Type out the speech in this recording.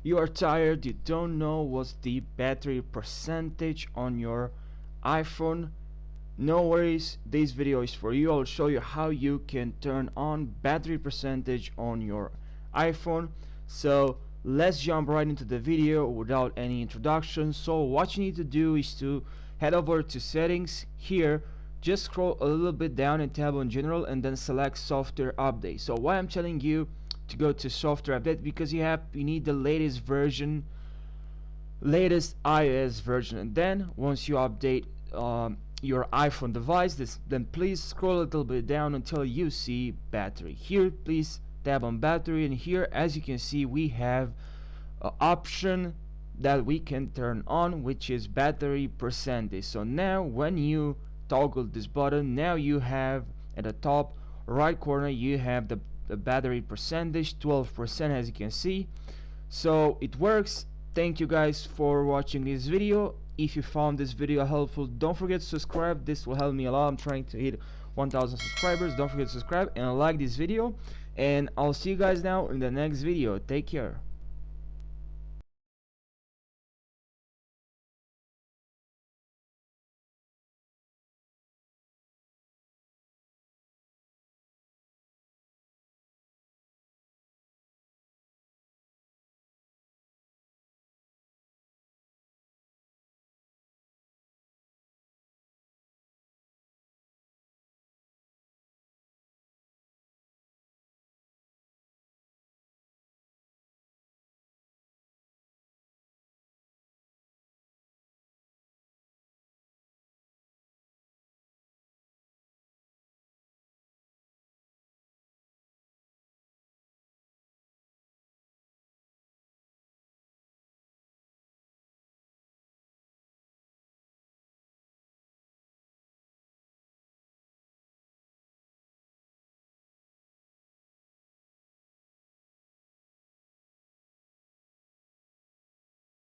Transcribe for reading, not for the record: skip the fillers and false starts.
you are tired, you don't know what's the battery percentage on your iPhone, no worries, this video is for you. I'll show you how you can turn on battery percentage on your iPhone. So let's jump right into the video without any introduction. So what you need to do is to head over to settings. Here just scroll a little bit down and tab on general and then select software update. So why I'm telling you to go to software update, because you need the latest version, latest iOS version, and then once you update your iPhone device, then please scroll a little bit down until you see battery. Here please tab on battery, and here as you can see we have an option that we can turn on, which is battery percentage. So now when you toggle this button, now you have at the top right corner you have the battery percentage 12%, as you can see. So it works. Thank you guys for watching this video. If you found this video helpful, don't forget to subscribe. This will help me a lot. I'm trying to hit 1000 subscribers. Don't forget to subscribe and like this video, and I'll see you guys now in the next video. Take care.